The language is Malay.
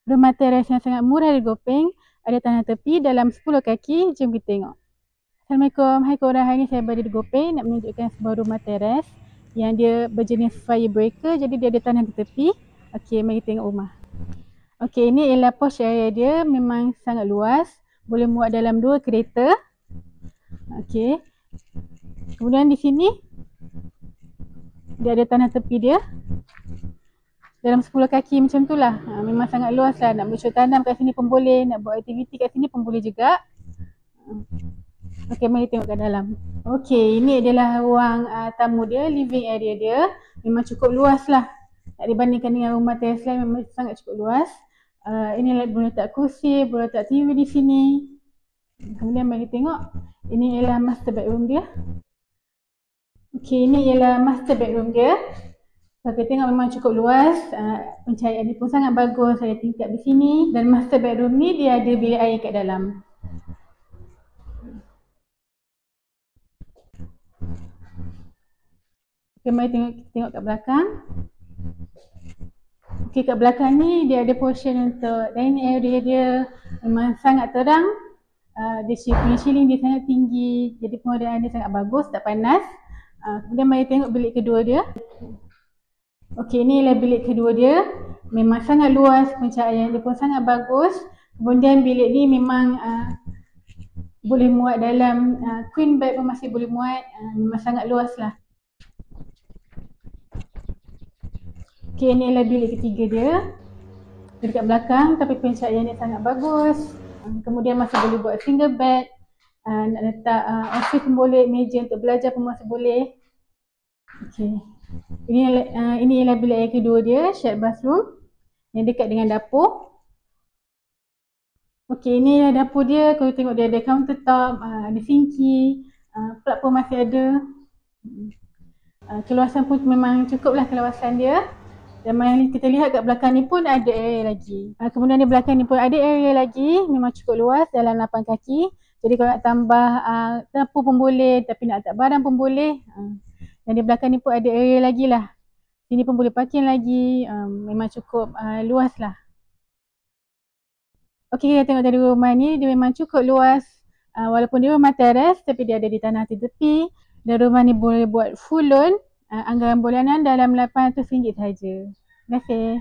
Rumah teres yang sangat murah di Gopeng, ada tanah tepi dalam 10 kaki. Jom kita tengok. Assalamualaikum, hai korang. Hari ni saya berada di Gopeng nak menunjukkan sebuah rumah teres yang dia berjenis fire breaker, jadi dia ada tanah di tepi. Okey, mari tengok rumah. Okey, ini ialah porch area dia, memang sangat luas. Boleh muat dalam 2 kereta. Okey. Kemudian di sini dia ada tanah tepi dia. Dalam 10 kaki macam tu lah. Memang sangat luas lah. Nak bercocok tanam kat sini pun boleh. Nak buat aktiviti kat sini pun boleh juga. Okey, mari tengok kat dalam. Okey, ini adalah ruang tamu dia, living area dia. Memang cukup luas lah. Tak dibandingkan dengan rumah teres lain, memang sangat cukup luas. Ini boleh letak kursi, boleh letak TV di sini. Kemudian mari tengok. Ini ialah master bedroom dia. Okey, ini ialah master bedroom dia. Kalau kita tengok memang cukup luas, pencahayaan dia pun sangat bagus, ada tingkap di sini. Dan master bedroom ni dia ada bilik air kat dalam. Okay, mari tengok kat belakang. Okay, kat belakang ni dia ada portion untuk dining area dia. Memang sangat terang. Dia punya ceiling dia sangat tinggi, jadi penguasaan dia sangat bagus, tak panas. Kemudian mari tengok bilik kedua dia. Okey, ini ialah bilik kedua dia. Memang sangat luas, pencahayaan dia pun sangat bagus. Kemudian bilik ni memang boleh muat dalam queen bed pun masih boleh muat. Memang sangat luas lah. Okey, ini ialah bilik ketiga dia. Dekat belakang, tapi pencahayaan dia sangat bagus. Kemudian masih boleh buat single bed. Nak letak office pun boleh, meja untuk belajar pun masih boleh. Okey. Ini ialah bilik air kedua dia, shared bathroom yang dekat dengan dapur. Okey, ini ialah dapur dia. Kalau tengok dia ada countertop, ada sinki, plug pun masih ada. Keluasan pun memang cukup lah keluasan dia. Dan yang kita lihat kat belakang ni pun ada area lagi. Kemudian di belakang ni pun ada area lagi. Memang cukup luas dalam 8 kaki. Jadi kalau nak tambah dapur pun boleh, tapi nak letak barang pun boleh. Dan di belakang ni pun ada area lagi lah. Sini pun boleh parking lagi. Memang cukup luas lah. Okey, kita tengok dari rumah ni. Dia memang cukup luas. Walaupun dia rumah teres, tapi dia ada di tanah tepi. Dan rumah ni boleh buat full loan. Anggaran bulanan dalam RM800 sahaja. Terima kasih.